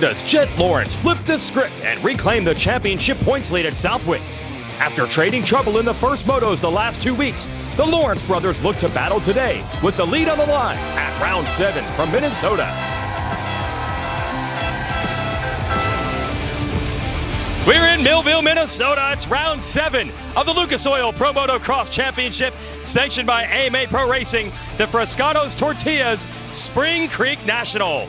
does Jet Lawrence flip the script and reclaim the championship points lead at Southwick? After trading trouble in the first motos the last 2 weeks, the Lawrence brothers look to battle today with the lead on the line at round 7 from Minnesota. We're in Millville, Minnesota. It's round 7 of the Lucas Oil Pro Motocross Championship, sanctioned by MRPRO Racing, the Frascato's Tortillas Spring Creek National.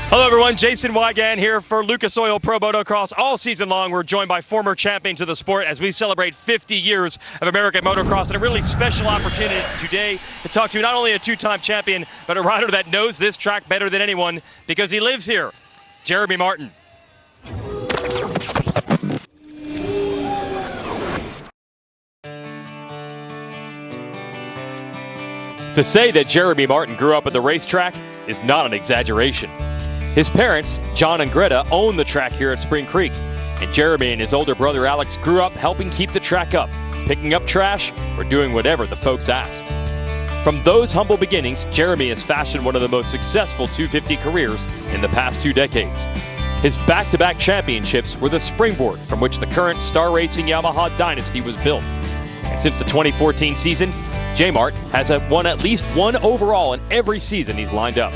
Hello everyone, Jason Wygan here for Lucas Oil Pro Motocross. All season long, we're joined by former champions of the sport as we celebrate 50 years of American motocross, and a really special opportunity today to talk to not only a two-time champion, but a rider that knows this track better than anyone because he lives here, Jeremy Martin. To say that Jeremy Martin grew up at the racetrack is not an exaggeration. His parents, John and Greta, own the track here at Spring Creek, and Jeremy and his older brother Alex grew up helping keep the track up, picking up trash, or doing whatever the folks asked. From those humble beginnings, Jeremy has fashioned one of the most successful 250 careers in the past 2 decades. His back-to-back championships were the springboard from which the current Star Racing Yamaha dynasty was built. And since the 2014 season, J-Mart has won at least 1 overall in every season he's lined up.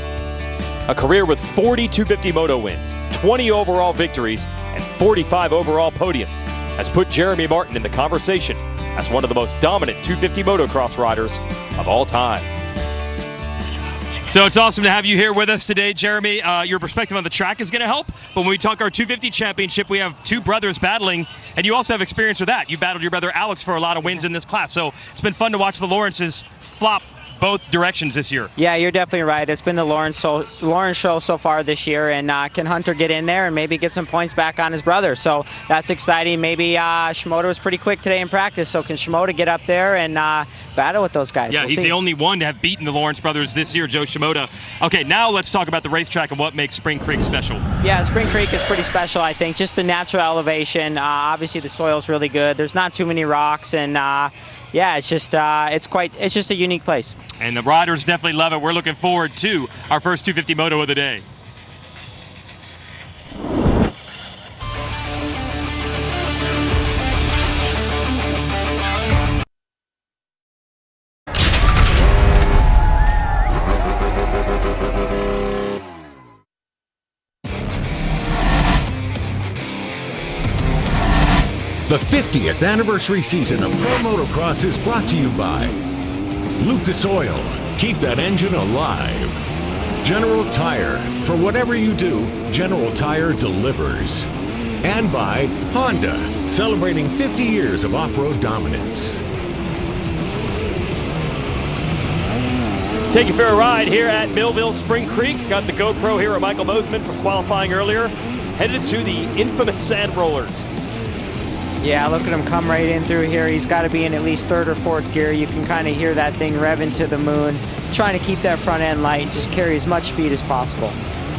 A career with 40 250 moto wins, 20 overall victories, and 45 overall podiums has put Jeremy Martin in the conversation as one of the most dominant 250 motocross riders of all time. So it's awesome to have you here with us today, Jeremy. Your perspective on the track is going to help, but when we talk our 250 championship, we have 2 brothers battling, and you also have experience with that. You battled your brother Alex for a lot of wins in this class, so it's been fun to watch the Lawrences flop both directions this year. Yeah, you're definitely right. It's been the Lawrence show so far this year, and can Hunter get in there and maybe get some points back on his brother? So that's exciting. Maybe Shimoda was pretty quick today in practice, so can Shimoda get up there and battle with those guys? Yeah, he's the only one to have beaten the Lawrence brothers this year, Joe Shimoda. Okay, now let's talk about the racetrack and what makes Spring Creek special. Yeah, Spring Creek is pretty special, I think. Just the natural elevation. Obviously, the soil's really good. There's not too many rocks, and yeah, it's just it's just a unique place. And the riders definitely love it. We're looking forward to our first 250 moto of the day. The 50th anniversary season of Pro Motocross is brought to you by Lucas Oil, keep that engine alive. General Tire, for whatever you do, General Tire delivers. And by Honda, celebrating 50 years of off-road dominance. Take you for a ride here at Millville Spring Creek. Got the GoPro here at Michael Mosman from qualifying earlier. Headed to the infamous sand rollers. Yeah, look at him come right in through here. He's got to be in at least 3rd or 4th gear. You can kind of hear that thing revving to the moon. Trying to keep that front end light and just carry as much speed as possible.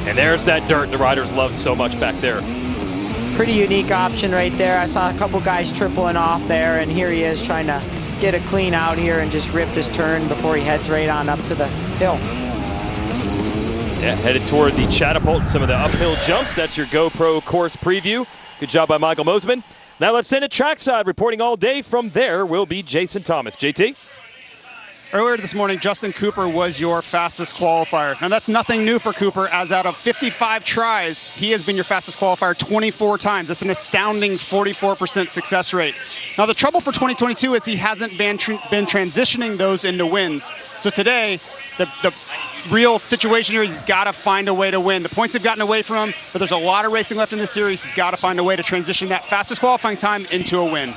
And there's that dirt the riders love so much back there. Pretty unique option right there. I saw a couple guys tripling off there, and here he is trying to get a clean out here and just rip this turn before he heads right on up to the hill. Yeah, headed toward the catapult and some of the uphill jumps. That's your GoPro course preview. Good job by Michael Mosman. Now let's send it trackside. Reporting all day from there will be Jason Thomas. JT? Earlier this morning, Justin Cooper was your fastest qualifier. Now, that's nothing new for Cooper, as out of 55 tries, he has been your fastest qualifier 24 times. That's an astounding 44% success rate. Now, the trouble for 2022 is he hasn't been transitioning those into wins. So today, the real situation here is he's got to find a way to win. The points have gotten away from him, but there's a lot of racing left in this series. He's got to find a way to transition that fastest qualifying time into a win.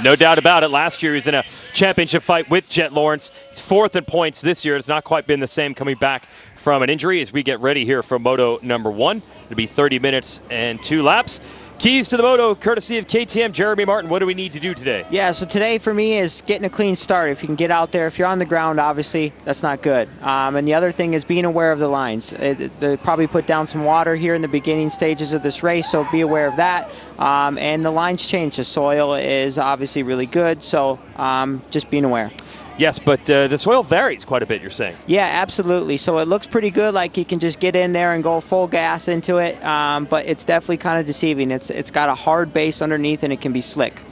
No doubt about it. Last year he was in a championship fight with Jet Lawrence. He's 4th in points this year. It's not quite been the same coming back from an injury as we get ready here for Moto number 1. It'll be 30 minutes and 2 laps. Keys to the Moto, courtesy of KTM. Jeremy Martin, what do we need to do today? Yeah, so today for me is getting a clean start. If you can get out there, if you're on the ground, obviously, that's not good. And the other thing is being aware of the lines. They probably put down some water here in the beginning stages of this race, so be aware of that. And the lines change. The soil is obviously really good, so just being aware. Yes, but the soil varies quite a bit, you're saying. Yeah, absolutely. So it looks pretty good, like he can just get in there and go full gas into it, but it's definitely kind of deceiving. It's got a hard base underneath, and it can be slick.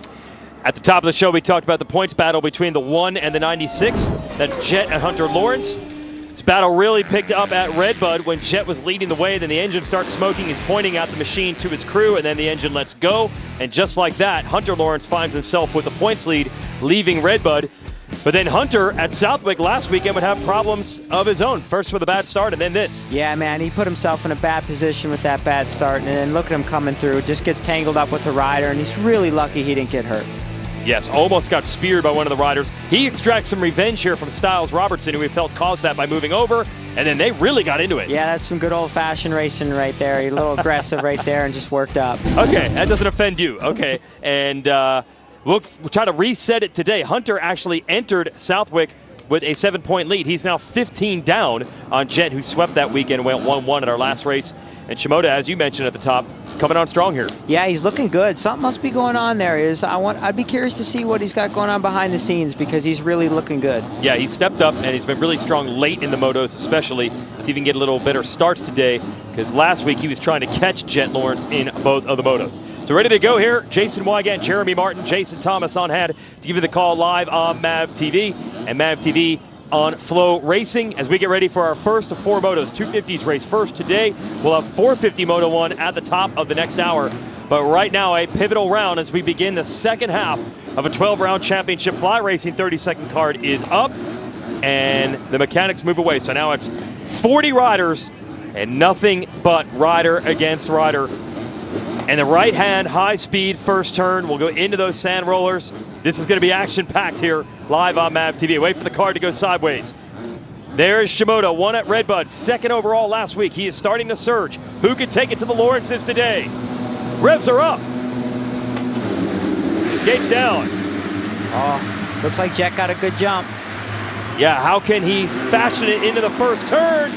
At the top of the show, we talked about the points battle between the 1 and the 96. That's Jet and Hunter Lawrence. This battle really picked up at Redbud when Jet was leading the way. Then the engine starts smoking. He's pointing out the machine to his crew, and then the engine lets go. And just like that, Hunter Lawrence finds himself with a points lead, leaving Redbud. But then Hunter at Southwick last weekend would have problems of his own. First with a bad start, and then this. Yeah, man, he put himself in a bad position with that bad start, and then look at him coming through. Just gets tangled up with the rider, and he's really lucky he didn't get hurt. Yes, almost got speared by one of the riders. He extracts some revenge here from Styles Robertson, who we felt caused that by moving over, and then they really got into it. Yeah, that's some good old-fashioned racing right there. A little aggressive right there and just worked up. Okay, that doesn't offend you. Okay, and we'll try to reset it today. Hunter actually entered Southwick with a 7-point lead. He's now 15 down on Jet, who swept that weekend and went 1-1 at our last race. And Shimoda, as you mentioned at the top, coming on strong here. Yeah, he's looking good. Something must be going on there. I'd be curious to see what he's got going on behind the scenes, because he's really looking good. Yeah, he's stepped up, and he's been really strong late in the motos especially. See if he can get a little better starts today, because last week he was trying to catch Jet Lawrence in both of the motos. So ready to go here. Jason Wygant, Jeremy Martin, Jason Thomas on hand to give you the call live on MAV TV and MAV TV on Flow Racing as we get ready for our first of 4 motos. 250s race first today. We'll have 450 Moto 1 at the top of the next hour. But right now, a pivotal round as we begin the second half of a 12-round championship. Fly Racing 30-second card is up, and the mechanics move away. So now it's 40 riders and nothing but rider against rider. And the right-hand high-speed first turn will go into those sand rollers. This is going to be action-packed here live on MAV TV. Wait for the card to go sideways. There is Shimoda, 1 at Redbud, 2nd overall last week. He is starting to surge. Who could take it to the Lawrences today? Revs are up. Gates down. Oh, looks like Jet got a good jump. Yeah, how can he fashion it into the first turn?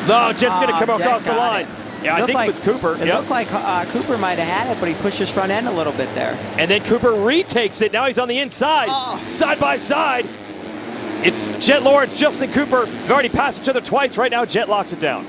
No, Jet's going to come across the line. Yeah, I think it was Cooper. It looked like Cooper might have had it, but he pushed his front end a little bit there. And then Cooper retakes it. Now he's on the inside, side by side. It's Jet Lawrence, Justin Cooper. They've already passed each other twice. Right now, Jet locks it down.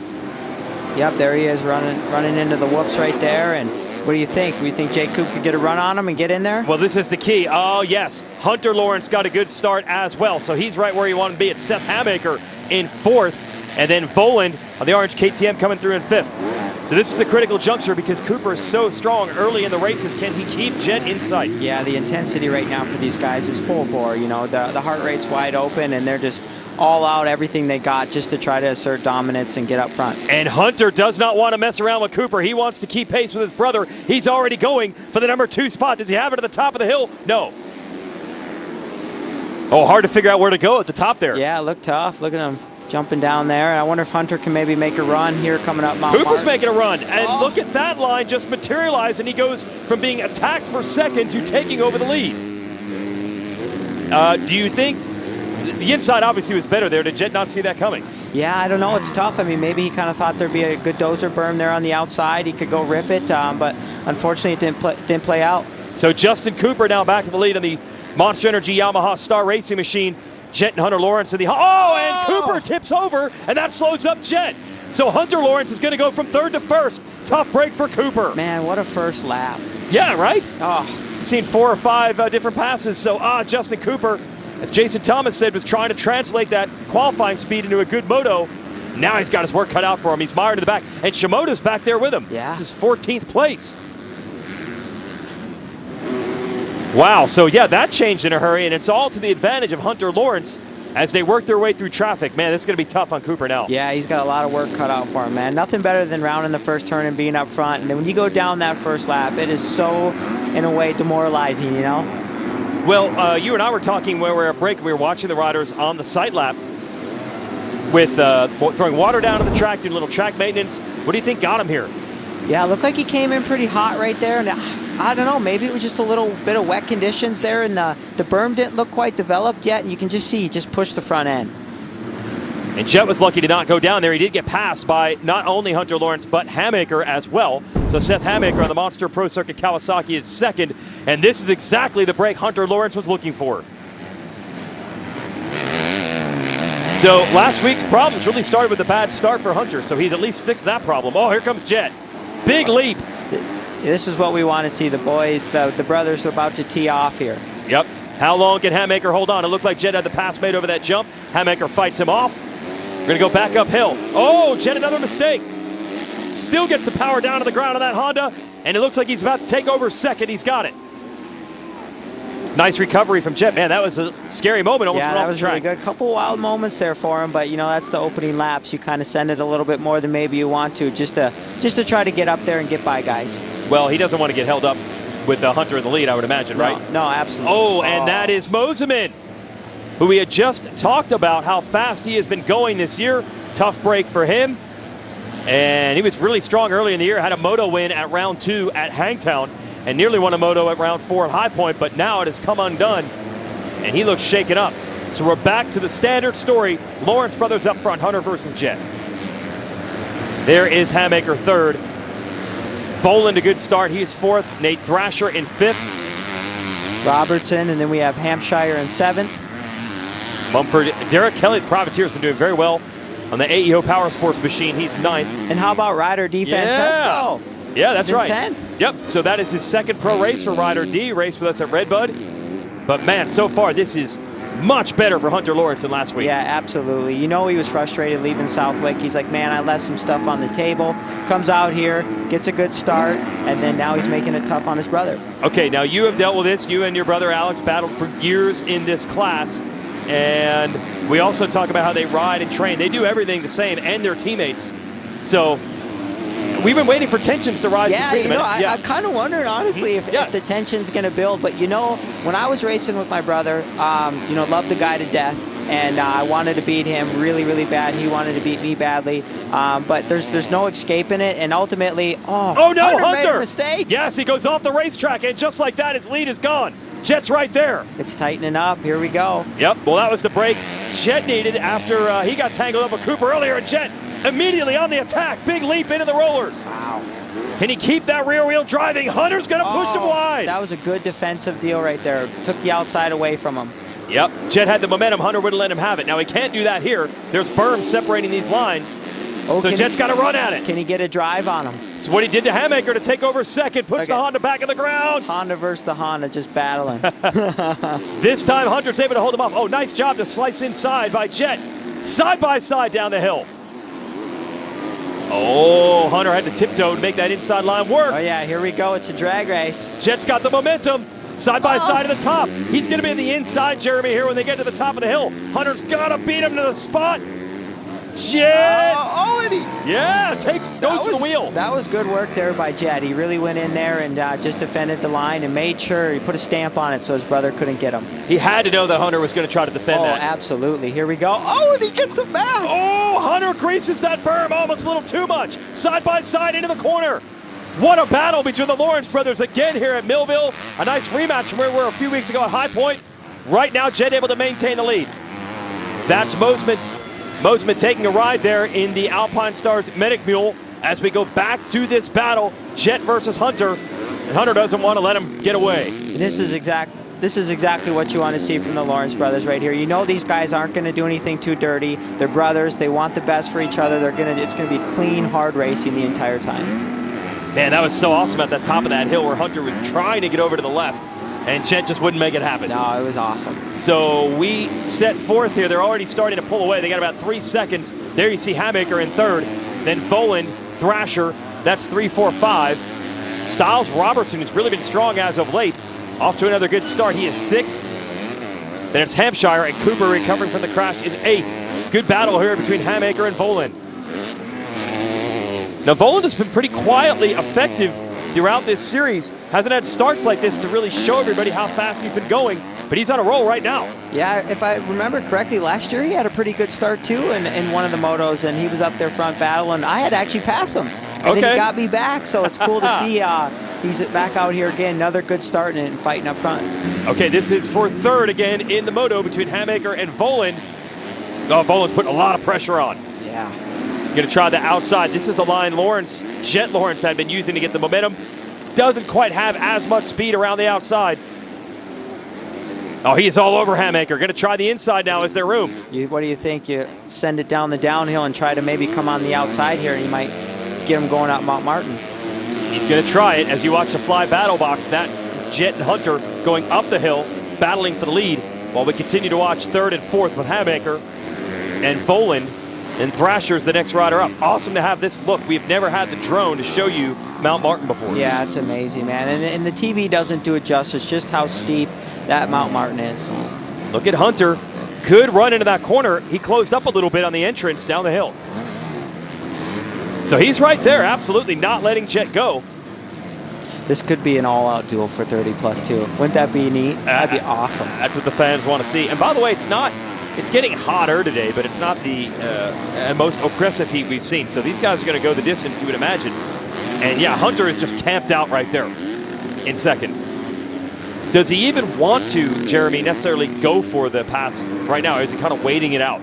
Yep, there he is running into the whoops right there. And what do you think? We think Jake Coop could get a run on him and get in there? Well, this is the key. Oh, yes. Hunter Lawrence got a good start as well. So he's right where he wanted to be. It's Seth Hamaker in 4th. And then Voland on the orange KTM coming through in 5th. So this is the critical juncture because Cooper is so strong early in the races. Can he keep Jet in sight? Yeah, the intensity right now for these guys is full bore. You know, the heart rate's wide open, and they're just all out everything they got just to try to assert dominance and get up front. And Hunter does not want to mess around with Cooper. He wants to keep pace with his brother. He's already going for the number 2 spot. Does he have it at the top of the hill? No. Oh, hard to figure out where to go at the top there. Yeah, it looked tough. Look at him jumping down there. I wonder if Hunter can maybe make a run here coming up Mount Cooper's Martin. making a run, and look at that line just materialize, and he goes from being attacked for 2nd to taking over the lead. Do you think the inside obviously was better there? Did Jet not see that coming? Yeah, I don't know. It's tough. I mean, maybe he kind of thought there'd be a good dozer berm there on the outside. He could go rip it, but unfortunately it didn't play out. So Justin Cooper now back to the lead on the Monster Energy Yamaha Star Racing machine. Jet and Hunter Lawrence in the... and Cooper tips over, and that slows up Jet. So Hunter Lawrence is going to go from 3rd to 1st. Tough break for Cooper. Man, what a first lap. Yeah, right? Oh. I've seen 4 or 5 different passes. So, Justin Cooper, as Jason Thomas said, was trying to translate that qualifying speed into a good moto. Now he's got his work cut out for him. He's mired to the back. And Shimoda's back there with him. Yeah. This is 14th place. Wow, so yeah, that changed in a hurry, and it's all to the advantage of Hunter Lawrence as they work their way through traffic. Man, this is going to be tough on Cooper now. Yeah, he's got a lot of work cut out for him, man. Nothing better than rounding the first turn and being up front. And then when you go down that first lap, it is so, in a way, demoralizing, you know? Well, you and I were talking when we were at break. We were watching the riders on the sight lap with throwing water down to the track, doing a little track maintenance. What do you think got him here? Yeah, it looked like he came in pretty hot right there. And I don't know, maybe it was just a little bit of wet conditions there, and the berm didn't look quite developed yet, and you can just see he just pushed the front end. And Jet was lucky to not go down there. He did get passed by not only Hunter Lawrence, but Hamaker as well. So Seth Hamaker on the Monster Pro Circuit Kawasaki is 2nd, and this is exactly the break Hunter Lawrence was looking for. So last week's problems really started with a bad start for Hunter, so he's at least fixed that problem. Oh, here comes Jet. Big leap. This is what we want to see. The boys, the brothers are about to tee off here. Yep. How long can Hammaker hold on? It looked like Jet had the pass made over that jump. Hammaker fights him off. We're going to go back uphill. Oh, Jet, another mistake. Still gets the power down to the ground of that Honda, and it looks like he's about to take over second. He's got it. Nice recovery from Jet. Man, that was a scary moment. Almost yeah, went that off was the track. really good. Couple wild moments there for him, but you know that's the opening laps. You kind of send it a little bit more than maybe you want to, just to try to get up there and get by guys. Well, he doesn't want to get held up with the Hunter in the lead, I would imagine, right? No, absolutely. Oh, and that is Moseman, who we had just talked about how fast he has been going this year. Tough break for him. And he was really strong early in the year. Had a Moto win at round 2 at Hangtown and nearly won a Moto at round 4 at High Point, but now it has come undone, and he looks shaken up. So we're back to the standard story. Lawrence brothers up front, Hunter versus Jet. There is Hammaker third. Voland a good start. He's fourth. Nate Thrasher in fifth. Robertson, and then we have Hampshire in seventh. Mumford. Derek Kelly, the Privateer, has been doing very well on the AEO Power Sports machine. He's ninth. And how about Ryder D. Francesco? Yeah, that's right. 10th. Yep, so that is his second pro race for Ryder D. Raced with us at Redbud. But man, so far this is much better for Hunter Lawrence than last week. Yeah, absolutely. You know he was frustrated leaving Southwick. He's like, man, I left some stuff on the table. Comes out here, gets a good start, and then now he's making it tough on his brother. Okay, now you have dealt with this. You and your brother Alex battled for years in this class. And we also talk about how they ride and train. They do everything the same, and their teammates. So we've been waiting for tensions to rise between them. I'm kind of wondering, honestly, if the tension's going to build. But, you know, when I was racing with my brother, you know, loved the guy to death. And I wanted to beat him really, really bad. He wanted to beat me badly. But there's no escaping it. And ultimately, oh no, Hunter made a Hunter! mistake. Yes, he goes off the racetrack. And just like that, his lead is gone. Jet's right there. It's tightening up. Here we go. Yep, well, that was the break Jet needed after he got tangled up with Cooper earlier. And Jet immediately on the attack. Big leap into the rollers. Wow. Can he keep that rear wheel driving? Hunter's going to push him wide. That was a good defensive deal right there. Took the outside away from him. Yep, Jet had the momentum. Hunter wouldn't let him have it. Now, he can't do that here. There's berms separating these lines. So Jet's got to run at it. Can he get a drive on him? It's what he did to Hammaker to take over second. Puts the Honda back in the ground. Honda versus the Honda, just battling. This time, Hunter's able to hold him off. Oh, nice job to slice inside by Jet. Side by side down the hill. Oh, Hunter had to tiptoe to make that inside line work. Oh, yeah, here we go. It's a drag race. Jet's got the momentum. Side by side at the top. He's going to be in the inside, Jeremy, here when they get to the top of the hill. Hunter's got to beat him to the spot. Jet! Goes to the wheel. That was good work there by Jet. He really went in there and just defended the line and made sure he put a stamp on it so his brother couldn't get him. He had to know that Hunter was going to try to defend that. Oh, absolutely. Here we go. Oh, and he gets him back. Oh, Hunter greases that berm almost a little too much. Side by side into the corner. What a battle between the Lawrence brothers again here at Millville. A nice rematch from where we were a few weeks ago at High Point. Right now, Jet able to maintain the lead. That's Moseman taking a ride there in the Alpine Stars Medic Mule as we go back to this battle, Jet versus Hunter. And Hunter doesn't want to let him get away. This is exactly what you want to see from the Lawrence brothers right here. You know these guys aren't going to do anything too dirty. They're brothers. They want the best for each other. It's going to be clean, hard racing the entire time. Man, that was so awesome at the top of that hill where Hunter was trying to get over to the left, and Jet just wouldn't make it happen. No, it was awesome. So we set fourth here. They're already starting to pull away. They got about 3 seconds. There you see Hammaker in third. Then Voland, Thrasher. That's 3, 4, 5. Styles Robertson has really been strong as of late. Off to another good start. He is sixth. Then it's Hampshire, and Cooper recovering from the crash is eighth. Good battle here between Hammaker and Voland. Now, Voland has been pretty quietly effective throughout this series. Hasn't had starts like this to really show everybody how fast he's been going, but he's on a roll right now. Yeah, if I remember correctly, last year he had a pretty good start too in one of the motos, and he was up there front battling. I had to actually pass him, and then he got me back, so it's cool to see he's back out here again. Another good start and fighting up front. Okay, this is for third again in the moto between Hammaker and Voland. Oh, Voland's putting a lot of pressure on. Yeah. He's going to try the outside. This is the line Jet Lawrence had been using to get the momentum. Doesn't quite have as much speed around the outside. Oh, he is all over Hammaker. Going to try the inside now. Is there room? What do you think? You send it down the downhill and try to maybe come on the outside here, and you might get him going out Mount Martin. He's going to try it as you watch the fly battle box. That is Jet and Hunter going up the hill, battling for the lead, while we continue to watch third and fourth with Hammaker and Voland. And Thrasher's the next rider up. Awesome to have this look. We've never had the drone to show you Mount Martin before. Yeah, it's amazing, man. And the TV doesn't do it justice, just how steep that Mount Martin is. Look at Hunter. Could run into that corner. He closed up a little bit on the entrance down the hill. So he's right there, absolutely not letting Jet go. This could be an all-out duel for 30+, too. Wouldn't that be neat? That'd be awesome. That's what the fans want to see. And by the way, it's getting hotter today, but it's not the most oppressive heat we've seen. So these guys are going to go the distance, you would imagine. And yeah, Hunter is just camped out right there in second. Does he even want to, Jeremy, necessarily go for the pass right now? Or is he kind of waiting it out?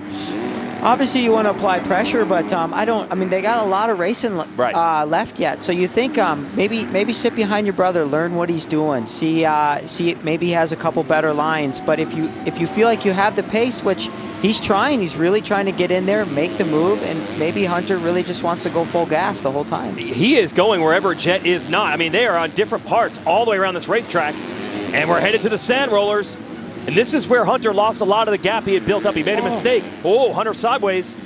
Obviously, you want to apply pressure, but I mean, they got a lot of racing left yet. So you think maybe sit behind your brother, learn what he's doing, see maybe he has a couple better lines. But if you feel like you have the pace, which he's really trying to get in there, make the move, and maybe Hunter really just wants to go full gas the whole time. He is going wherever Jet is not. I mean, they are on different parts all the way around this racetrack, and we're headed to the sand rollers. And this is where Hunter lost a lot of the gap he had built up. He made a mistake. Oh, Hunter sideways.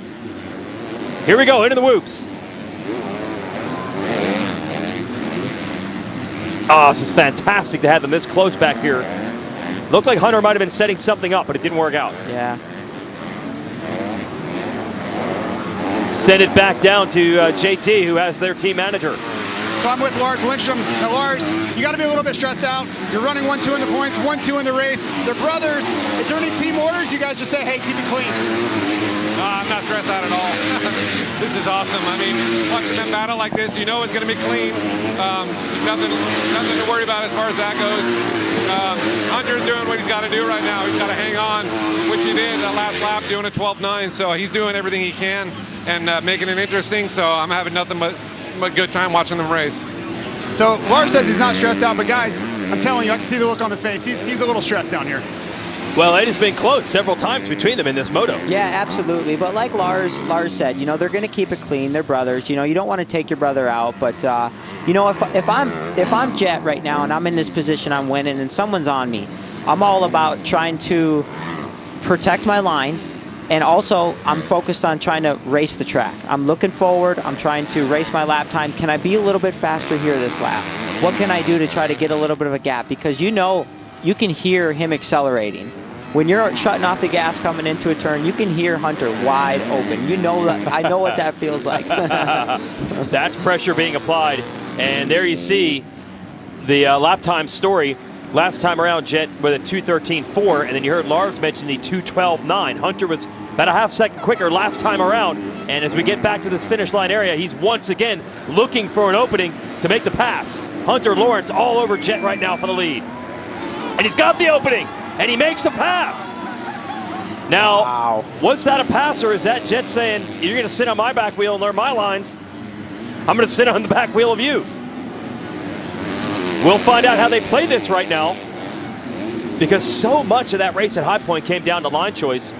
Here we go, into the whoops. Oh, this is fantastic to have them this close back here. Looked like Hunter might have been setting something up, but it didn't work out. Yeah. Send it back down to JT, who has their team manager. So I'm with Lars Lindstrom. Now, Lars, you got to be a little bit stressed out. You're running 1-2 in the points, 1-2 in the race. They're brothers. Is there any team orders? You guys just say, hey, keep it clean. I'm not stressed out at all. This is awesome. I mean, watching them battle like this, you know it's going to be clean. Nothing to worry about as far as that goes. Hunter's doing what he's got to do right now. He's got to hang on, which he did that last lap, doing a 12.9. So he's doing everything he can and making it interesting. So I'm having nothing but good time watching them race. So Lars says he's not stressed out, but guys, I'm telling you, I can see the look on his face. He's a little stressed down here. Well, it has been close several times between them in this moto. Yeah, absolutely. But like Lars said, you know, they're going to keep it clean. They're brothers. You know, you don't want to take your brother out. But you know, if I'm Jet right now and I'm in this position, I'm winning, and someone's on me, I'm all about trying to protect my line. And also, I'm focused on trying to race the track. I'm looking forward. I'm trying to race my lap time. Can I be a little bit faster here this lap? What can I do to try to get a little bit of a gap? Because you know, you can hear him accelerating. When you're shutting off the gas coming into a turn, you can hear Hunter wide open. You know that. I know what that feels like. That's pressure being applied. And there you see the lap time story. Last time around, Jet with a 2:13.4, and then you heard Lars mention the 2:12.9. Hunter was about a half second quicker last time around, and as we get back to this finish line area, he's once again looking for an opening to make the pass. Hunter Lawrence all over Jet right now for the lead. And he's got the opening, and he makes the pass. Now, wow. Was that a pass, or is that Jet saying, you're going to sit on my back wheel and learn my lines? I'm going to sit on the back wheel of you. We'll find out how they play this right now, because so much of that race at High Point came down to line choice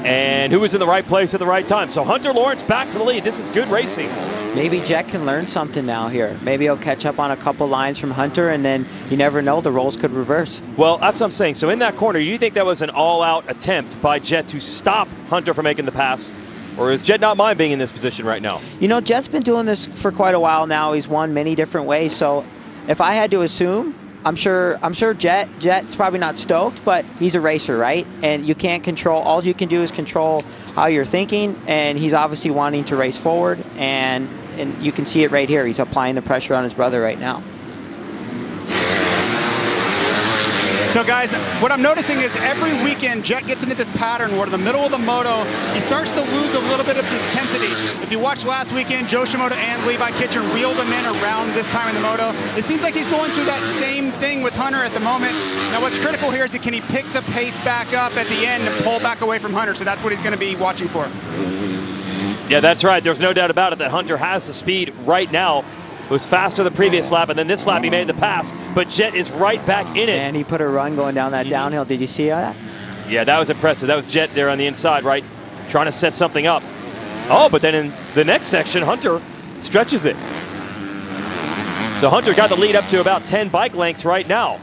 and who was in the right place at the right time. So Hunter Lawrence back to the lead. This is good racing. Maybe Jet can learn something now here. Maybe he'll catch up on a couple lines from Hunter, and then you never know, the roles could reverse. Well, that's what I'm saying. So in that corner, you think that was an all-out attempt by Jet to stop Hunter from making the pass? Or is Jet not mind being in this position right now? You know, Jet's been doing this for quite a while now. He's won many different ways. So if I had to assume, I'm sure Jet's probably not stoked, but he's a racer, right? And you can't control, all you can do is control how you're thinking, and he's obviously wanting to race forward, and you can see it right here. He's applying the pressure on his brother right now. So guys, what I'm noticing is every weekend Jet gets into this pattern where in the middle of the moto, he starts to lose a little bit of intensity. If you watched last weekend, Joe Shimoda and Levi Kitchen reeled him in around this time in the moto. It seems like he's going through that same thing with Hunter at the moment. Now what's critical here is can he pick the pace back up at the end and pull back away from Hunter? So that's what he's going to be watching for. Yeah, that's right. There's no doubt about it that Hunter has the speed right now. was faster the previous lap, and then this lap he made the pass, but Jet is right back in it. And he put a run going down that downhill. Did you see that? Yeah, that was impressive. That was Jet there on the inside, right? Trying to set something up. Oh, but then in the next section, Hunter stretches it. So Hunter got the lead up to about 10 bike lengths right now.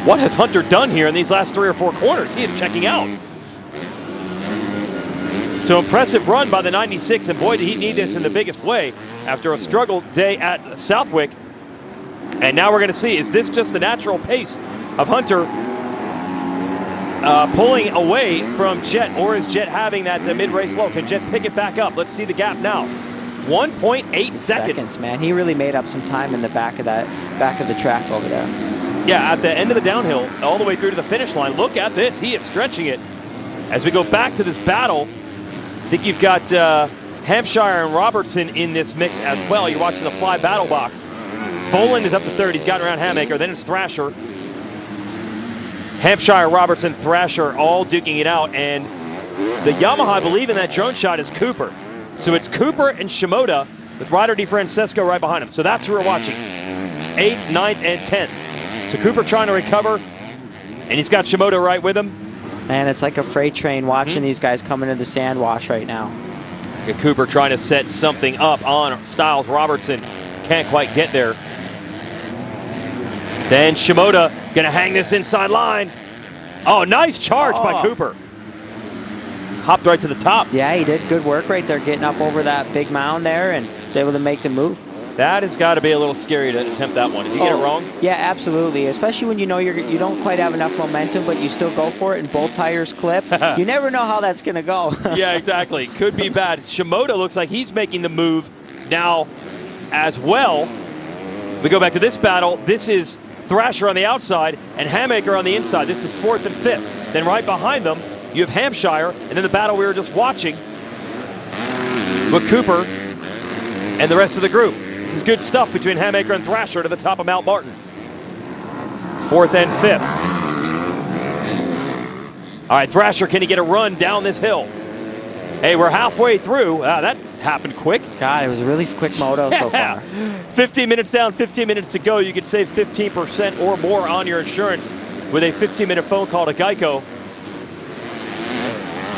What has Hunter done here in these last 3 or 4 corners? He is checking out. So impressive run by the 96, and boy, did he need this in the biggest way after a struggle day at Southwick. And now we're going to see, is this just the natural pace of Hunter pulling away from Jet, or is Jet having that mid-race low? Can Jet pick it back up? Let's see the gap now. 1.8 seconds. Man, he really made up some time in the back of the track over there. Yeah, at the end of the downhill, all the way through to the finish line. Look at this, he is stretching it. As we go back to this battle, I think you've got Hampshire and Robertson in this mix as well. You're watching the fly battle box. Voland is up to third, he's gotten around Hamaker, then it's Thrasher. Hampshire, Robertson, Thrasher all duking it out, and the Yamaha, I believe, in that drone shot is Cooper. So it's Cooper and Shimoda with Ryder DeFrancesco right behind him. So that's who we're watching. 8th, 9th, and 10th. So Cooper trying to recover, and he's got Shimoda right with him. And it's like a freight train watching these guys coming into the sand wash right now. Cooper trying to set something up on Styles. Robertson can't quite get there. Then Shimoda gonna hang this inside line. Oh, nice charge by Cooper. Hopped right to the top. Yeah, he did good work right there, getting up over that big mound there and was able to make the move. That has got to be a little scary to attempt that one. Did you get it wrong? Yeah, absolutely. Especially when you know you don't quite have enough momentum, but you still go for it and both tires clip. You never know how that's going to go. Yeah, exactly. Could be bad. Shimoda looks like he's making the move now as well. We go back to this battle. This is Thrasher on the outside and Hamaker on the inside. This is 4th and 5th. Then right behind them, you have Hampshire, and then the battle we were just watching with Cooper and the rest of the group. This is good stuff between Hamaker and Thrasher to the top of Mount Martin. 4th and 5th. All right, Thrasher, can he get a run down this hill? Hey, we're halfway through. That happened quick. God, it was a really quick moto so far. 15 minutes down, 15 minutes to go. You could save 15% or more on your insurance with a 15-minute phone call to Geico.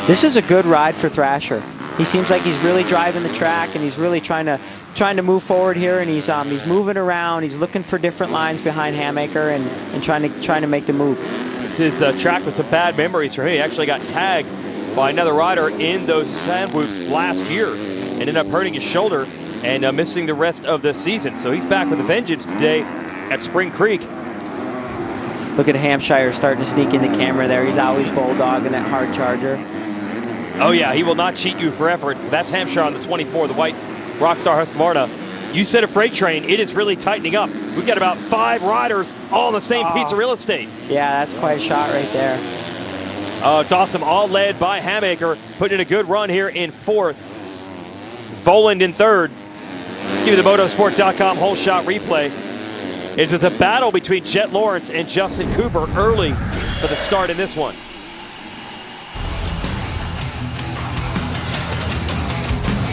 This is a good ride for Thrasher. He seems like he's really driving the track, and he's really trying to move forward here, and he's moving around. He's looking for different lines behind Hamaker and trying to make the move. This is a track with some bad memories for him. He actually got tagged by another rider in those sand whoops last year and ended up hurting his shoulder and missing the rest of the season. So he's back with a vengeance today at Spring Creek. Look at Hampshire starting to sneak in the camera there. He's always bulldogging that hard charger. Oh yeah, he will not cheat you for effort. That's Hampshire on the 24, the white Rockstar Husqvarna. You said a freight train, it is really tightening up. We've got about 5 riders all on the same piece of real estate. Yeah, that's quite a shot right there. Oh, it's awesome. All led by Hamaker, putting in a good run here in 4th. Voland in 3rd. Let's give you the motosport.com whole shot replay. It was a battle between Jet Lawrence and Justin Cooper early for the start in this one.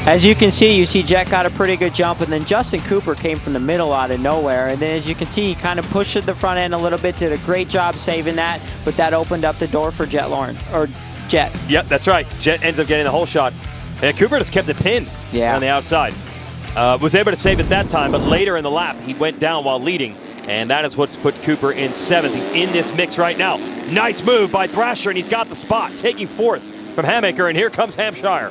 As you can see, Jet got a pretty good jump, and then Justin Cooper came from the middle out of nowhere. And then as you can see, he kind of pushed at the front end a little bit, did a great job saving that, but that opened up the door for Jet Lawrence, or Jet. Yep, that's right. Jet ends up getting the whole shot. And Cooper just kept it pinned on the outside. Was able to save it that time, but later in the lap, he went down while leading. And that is what's put Cooper in 7th. He's in this mix right now. Nice move by Thrasher, and he's got the spot, taking 4th from Hamaker, and here comes Hampshire.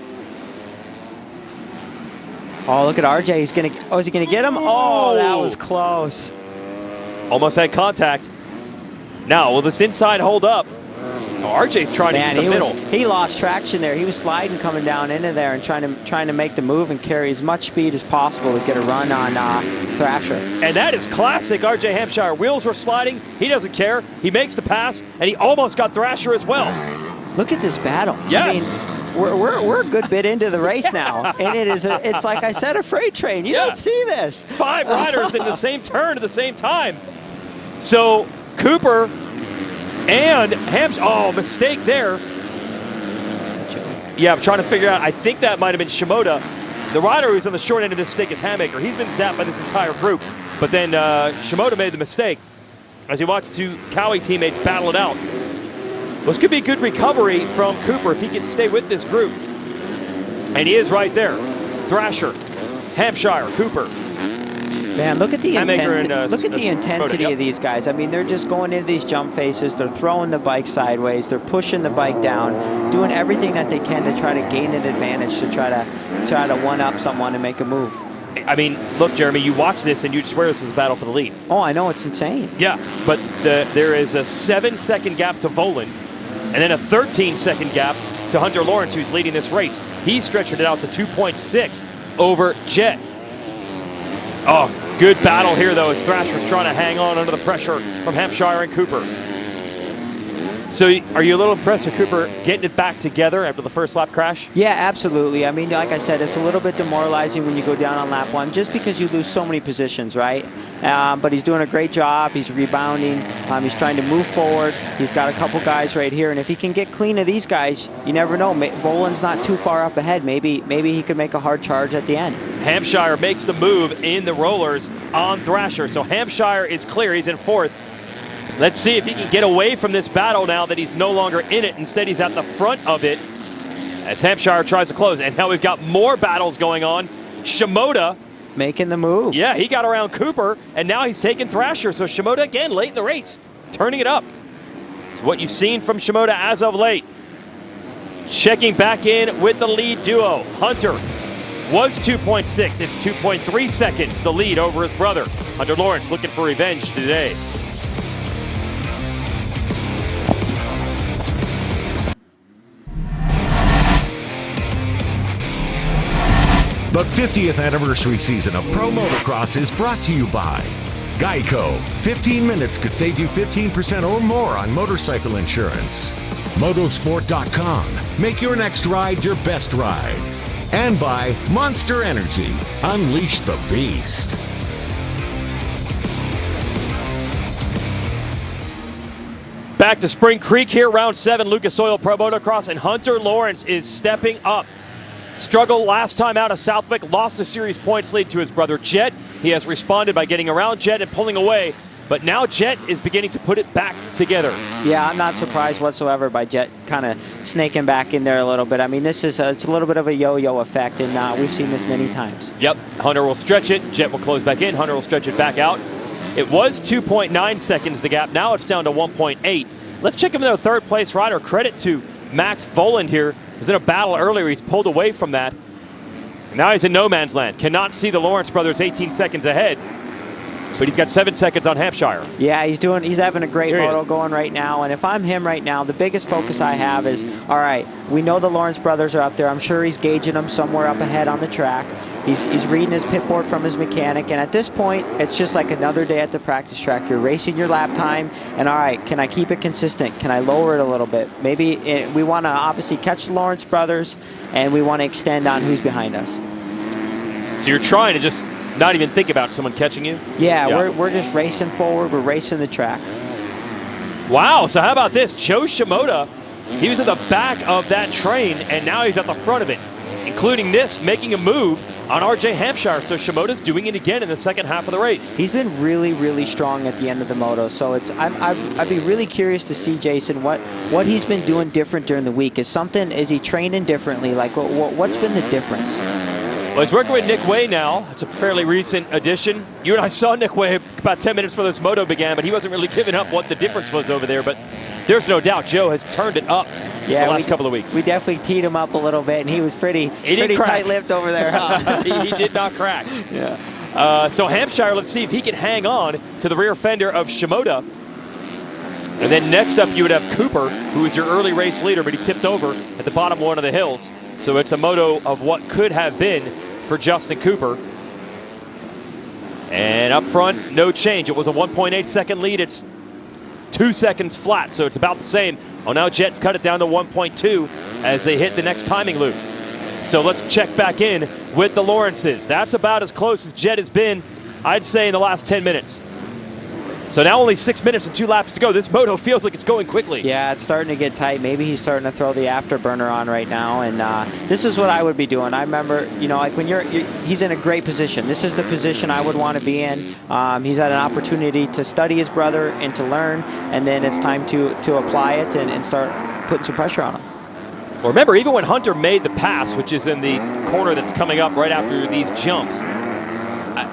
Oh, look at RJ. Is he gonna get him? Oh, that was close. Almost had contact. Now, will this inside hold up? Oh, RJ's trying to get the middle. He lost traction there. He was sliding coming down into there and trying to make the move and carry as much speed as possible to get a run on Thrasher. And that is classic RJ Hampshire. Wheels were sliding. He doesn't care. He makes the pass, and he almost got Thrasher as well. Look at this battle. Yes. I mean, we're a good bit into the race now, and it's like I said, a freight train. You don't see this. 5 riders in the same turn at the same time. So Cooper and Hampshire. Oh, mistake there. Yeah, I'm trying to figure out. I think that might have been Shimoda. The rider who's on the short end of this stick is Hammaker. He's been zapped by this entire group. But then Shimoda made the mistake as he watched two Cowie teammates battle it out. This could be a good recovery from Cooper if he can stay with this group. And he is right there. Thrasher, Hampshire, Cooper. Man, look at the intensity. Look at the Moto, intensity yep. of these guys. I mean, they're just going into these jump faces. They're throwing the bike sideways. They're pushing the bike down, doing everything that they can to try to gain an advantage, to try to one-up someone and make a move. I mean, look, Jeremy, you watch this and you'd swear this is a battle for the lead. Oh, I know, it's insane. Yeah, but there is a 7-second gap to Volan, and then a 13-second gap to Hunter Lawrence, who's leading this race. He's stretching it out to 2.6 over Jet. Oh, good battle here, though, as Thrasher's trying to hang on under the pressure from Hampshire and Cooper. So are you a little impressed with Cooper getting it back together after the first lap crash? Yeah, absolutely. I mean, like I said, it's a little bit demoralizing when you go down on lap 1 just because you lose so many positions, right? But he's doing a great job. He's rebounding. He's trying to move forward. He's got a couple guys right here. And if he can get clean of these guys, you never know. Volan's not too far up ahead. Maybe he could make a hard charge at the end. Hampshire makes the move in the rollers on Thrasher. So Hampshire is clear. He's in 4th. Let's see if he can get away from this battle now that he's no longer in it. Instead, he's at the front of it as Hampshire tries to close. And now we've got more battles going on. Shimoda making the move. Yeah, he got around Cooper, and now he's taking Thrasher. So Shimoda, again, late in the race, turning it up. It's what you've seen from Shimoda as of late. Checking back in with the lead duo. Hunter was 2.6. It's 2.3 seconds, the lead over his brother. Hunter Lawrence looking for revenge today. The 50th anniversary season of Pro Motocross is brought to you by Geico. 15 minutes could save you 15% or more on motorcycle insurance. Motosport.com. Make your next ride your best ride. And by Monster Energy. Unleash the beast. Back to Spring Creek here, round 7, Lucas Oil Pro Motocross, and Hunter Lawrence is stepping up. Struggled last time out of Southwick, lost a series points lead to his brother Jet. He has responded by getting around Jet and pulling away, but now Jet is beginning to put it back together. Yeah, I'm not surprised whatsoever by Jet kind of snaking back in there a little bit. I mean, it's a little bit of a yo-yo effect, and we've seen this many times. Yep, Hunter will stretch it, Jet will close back in, Hunter will stretch it back out. It was 2.9 seconds the gap, now it's down to 1.8. Let's check him in the third place rider. Credit to Max Voland here. Was in a battle earlier. He's pulled away from that. And now he's in no man's land. Cannot see the Lawrence brothers 18 seconds ahead. But he's got 7 seconds on Hampshire. Yeah, he's having a great moto going right now. And if I'm him right now, the biggest focus I have is, all right, we know the Lawrence brothers are up there. I'm sure he's gauging them somewhere up ahead on the track. He's reading his pit board from his mechanic. And at this point, it's just like another day at the practice track. You're racing your lap time. And all right, can I keep it consistent? Can I lower it a little bit? Maybe we want to obviously catch the Lawrence brothers, and we want to extend on who's behind us. So you're trying to just not even think about someone catching you? Yeah. We're just racing forward. We're racing the track. Wow, so how about this? Joe Shimoda, he was at the back of that train, and now he's at the front of it, including this, making a move on RJ Hampshire. So Shimoda's doing it again in the second half of the race. He's been really, really strong at the end of the moto. So I'd be really curious to see, Jason, what he's been doing different during the week. Is he training differently? Like, what's been the difference? Well, he's working with Nick Way now. It's a fairly recent addition. You and I saw Nick Way about 10 minutes before this moto began, but he wasn't really giving up what the difference was over there. But there's no doubt Joe has turned it up the last couple of weeks. We definitely teed him up a little bit, and he was pretty tight-lipped over there. Huh? he did not crack. Yeah. So Hampshire, let's see if he can hang on to the rear fender of Shimoda. And then next up you would have Cooper, who is your early race leader, but he tipped over at the bottom one of the hills. So it's a moto of what could have been for Justin Cooper. And up front, no change. It was a 1.8 second lead. It's 2 seconds flat, so it's about the same. Oh, now Jet's cut it down to 1.2 as they hit the next timing loop. So let's check back in with the Lawrences. That's about as close as Jet has been, I'd say, in the last 10 minutes. So now only 6 minutes and 2 laps to go. This moto feels like it's going quickly. Yeah, it's starting to get tight. Maybe he's starting to throw the afterburner on right now, and this is what I would be doing. I remember, you know, like when he's in a great position. This is the position I would want to be in. He's had an opportunity to study his brother and to learn, and then it's time to apply it and start putting some pressure on him. Well, remember, even when Hunter made the pass, which is in the corner that's coming up right after these jumps,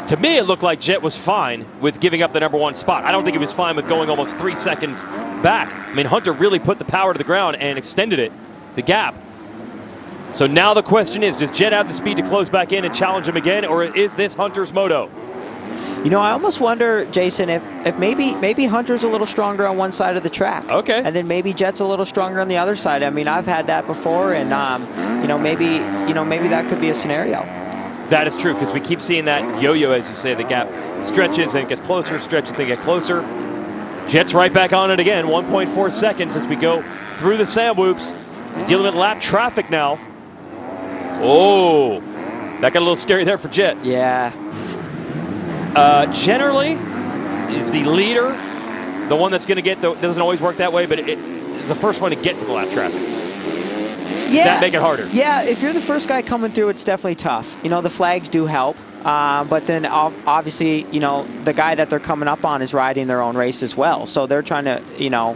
to me, it looked like Jet was fine with giving up the #1 spot. I don't think he was fine with going almost 3 seconds back. I mean, Hunter really put the power to the ground and extended it, the gap. So now the question is, does Jet have the speed to close back in and challenge him again, or is this Hunter's moto? You know, I almost wonder, Jason, if maybe Hunter's a little stronger on one side of the track. Okay. And then maybe Jet's a little stronger on the other side. I mean, I've had that before, and maybe that could be a scenario. That is true, because we keep seeing that yo-yo, as you say. The gap stretches and gets closer, stretches and gets closer. Jet's right back on it again, 1.4 seconds as we go through the sand whoops. Dealing with lap traffic now. Oh, that got a little scary there for Jet. Yeah. Generally, is the leader the one that's going to get, doesn't always work that way, but it is the first one to get to the lap traffic. Yeah. Does that make it harder? Yeah, if you're the first guy coming through, it's definitely tough. You know, the flags do help. But then obviously, you know, the guy that they're coming up on is riding their own race as well. So they're trying to, you know,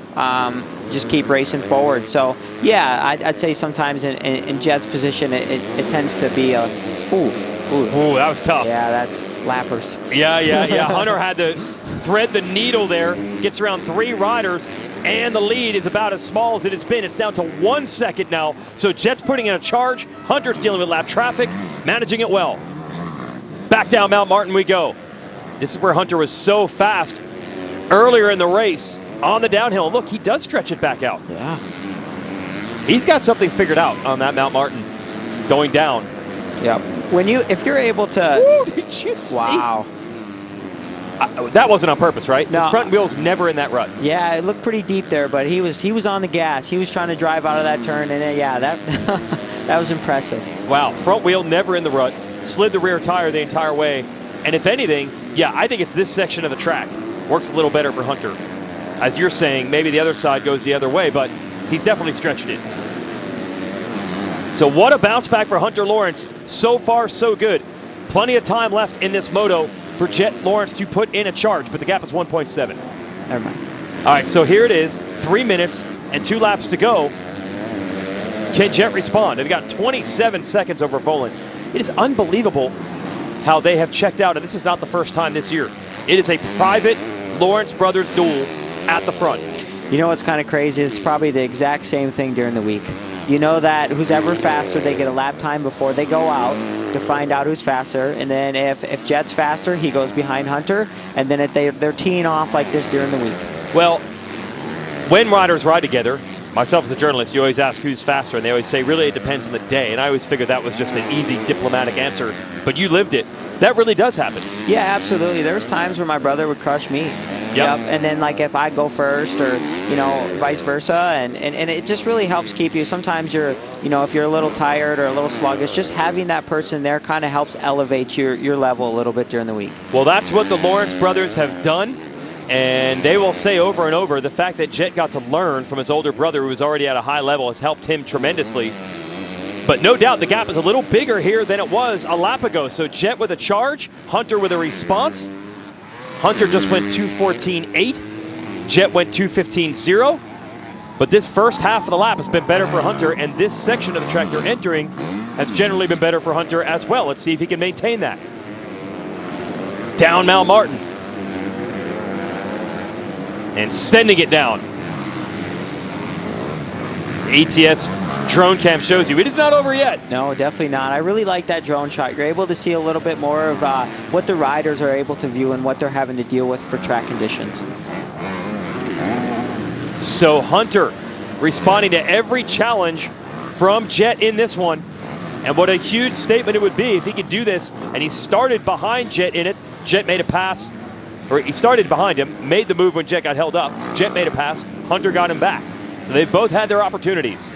just keep racing forward. So, yeah, I'd say sometimes in Jet's position, it tends to be a, ooh, that was tough. Yeah, that's lappers. Yeah. Hunter had to thread the needle there. Gets around 3 riders, and the lead is about as small as it has been. It's down to 1 second now. So Jet's putting in a charge. Hunter's dealing with lap traffic, managing it well. Back down Mount Martin we go. This is where Hunter was so fast earlier in the race on the downhill. Look, he does stretch it back out. Yeah. He's got something figured out on that Mount Martin going down. Yep. If you're able to. Ooh, did you see? Wow. That wasn't on purpose, right? No. His front wheel's never in that rut. Yeah, it looked pretty deep there, but he was on the gas. He was trying to drive out of that turn, and yeah, that that was impressive. Wow, front wheel never in the rut. Slid the rear tire the entire way. And if anything, yeah, I think it's this section of the track. Works a little better for Hunter. As you're saying, maybe the other side goes the other way, but he's definitely stretched it. So what a bounce back for Hunter Lawrence. So far, so good. Plenty of time left in this moto for Jet Lawrence to put in a charge, but the gap is 1.7. Never mind. All right, so here it is, 3 minutes and 2 laps to go. Jet respond, and they got 27 seconds over Volant. It is unbelievable how they have checked out, and this is not the first time this year. It is a private Lawrence Brothers duel at the front. You know what's kind of crazy? It's probably the exact same thing during the week. You know that who's ever faster, they get a lap time before they go out to find out who's faster. And then if Jet's faster, he goes behind Hunter. And then if they're teeing off like this during the week. Well, when riders ride together, myself as a journalist, you always ask who's faster, and they always say, really, it depends on the day. And I always figured that was just an easy diplomatic answer. But you lived it. That really does happen. Yeah, absolutely. There's times where my brother would crush me. Yep. And then, like, if I go first or, you know, vice versa. And it just really helps keep you. Sometimes you're, you know, if you're a little tired or a little sluggish, just having that person there kind of helps elevate your level a little bit during the week. Well, that's what the Lawrence brothers have done. And they will say over and over, the fact that Jet got to learn from his older brother who was already at a high level has helped him tremendously. But no doubt the gap is a little bigger here than it was a lap ago. So Jet with a charge, Hunter with a response. Hunter just went 2:14.8. Jet went 2:15.0. But this first half of the lap has been better for Hunter, and this section of the track they're entering has generally been better for Hunter as well. Let's see if he can maintain that. Down Mount Martin. And sending it down. ATS drone cam shows you it is not over yet. No, definitely not. I really like that drone shot. You're able to see a little bit more of what the riders are able to view and what they're having to deal with for track conditions. So Hunter responding to every challenge from Jet in this one. And what a huge statement it would be if he could do this. And he started behind Jet in it. Jet made a pass. Or he started behind him, made the move when Jet got held up. Jet made a pass. Hunter got him back. So they've both had their opportunities.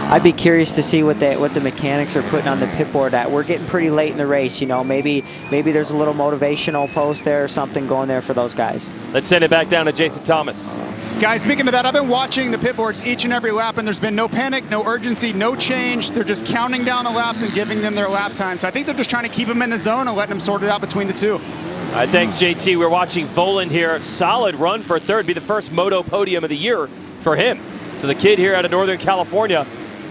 I'd be curious to see what the mechanics are putting on the pit board at. We're getting pretty late in the race, you know. Maybe there's a little motivational post there or something going there for those guys. Let's send it back down to Jason Thomas. Guys, speaking of that, I've been watching the pit boards each and every lap, and there's been no panic, no urgency, no change. They're just counting down the laps and giving them their lap time. So I think they're just trying to keep them in the zone and letting them sort it out between the two. All right, thanks, JT. We're watching Voland here. Solid run for third. Be the first Moto podium of the year for him. So the kid here out of Northern California,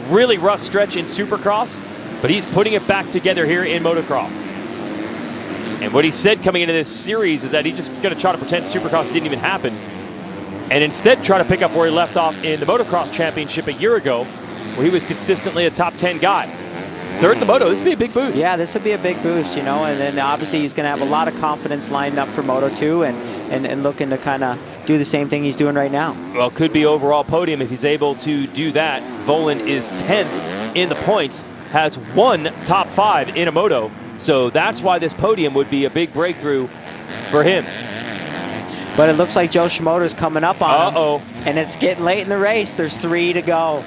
really rough stretch in Supercross, but he's putting it back together here in Motocross. And what he said coming into this series is that he's just going to try to pretend Supercross didn't even happen and instead try to pick up where he left off in the Motocross Championship a year ago, where he was consistently a top 10 guy. Third in the Moto, this would be a big boost. Yeah, this would be a big boost, you know, and then obviously he's going to have a lot of confidence lined up for Moto 2 and looking to kind of do the same thing he's doing right now. Well, could be overall podium if he's able to do that. Voland is 10th in the points, has one top 5 in a Moto, so that's why this podium would be a big breakthrough for him. But it looks like Joe Shimoda's coming up on him. And it's getting late in the race. There's 3 to go.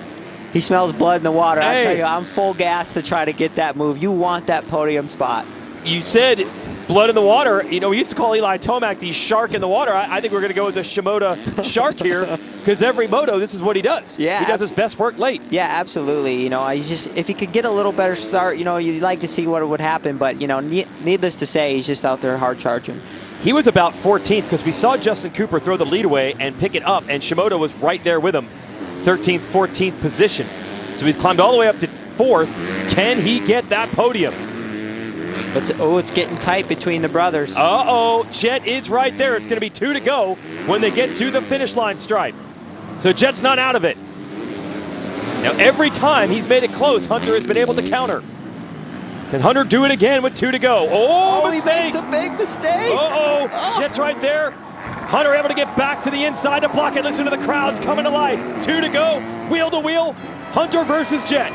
He smells blood in the water. Hey. I tell you, I'm full gas to try to get that move. You want that podium spot. You said blood in the water. You know, we used to call Eli Tomac the shark in the water. I think we're going to go with the Shimoda shark here because every Moto, this is what he does. Yeah, he does his best work late. Yeah, absolutely. You know, if he could get a little better start, you know, you'd like to see what would happen. But, you know, needless to say, he's just out there hard charging. He was about 14th because we saw Justin Cooper throw the lead away and pick it up, and Shimoda was right there with him, 13th, 14th position. So he's climbed all the way up to 4th. Can he get that podium? It's getting tight between the brothers. Jet is right there. It's going to be 2 to go when they get to the finish line stripe. So Jet's not out of it. Now, every time he's made it close, Hunter has been able to counter. Can Hunter do it again with 2 to go? Oh, he makes a big mistake. Jet's right there. Hunter able to get back to the inside to block it. Listen to the crowds coming to life. 2 to go, wheel to wheel. Hunter versus Jet.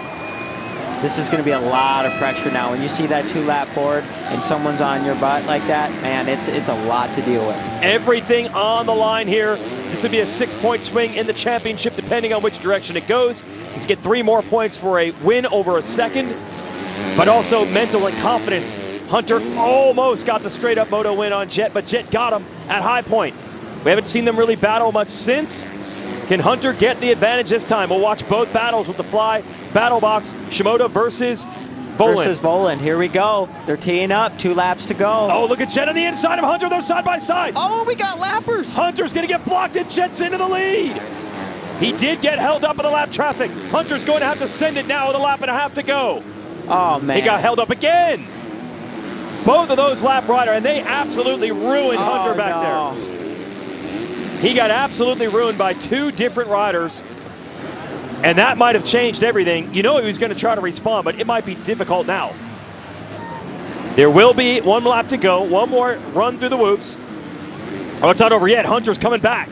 This is going to be a lot of pressure now. When you see that 2-lap board and someone's on your butt like that, man, it's a lot to deal with. Everything on the line here. This would be a 6-point swing in the championship, depending on which direction it goes. He's get 3 more points for a win over a second, but also mental and confidence. Hunter almost got the straight-up Moto win on Jet, but Jet got him at High Point. We haven't seen them really battle much since. Can Hunter get the advantage this time? We'll watch both battles with the Fly Battle Box. Shimoda versus Voland. Here we go. They're teeing up. 2 laps to go. Oh, look at Jet on the inside of Hunter. They're side by side. Oh, we got lappers. Hunter's going to get blocked and Jet's into the lead. He did get held up in the lap traffic. Hunter's going to have to send it now with a lap and a half to go. Oh, man. He got held up again. Both of those lap rider, and they absolutely ruined Hunter back there. He got absolutely ruined by 2 different riders, and that might have changed everything. You know he was going to try to respawn, but it might be difficult now. There will be 1 lap to go, 1 more run through the whoops. Oh, it's not over yet. Hunter's coming back.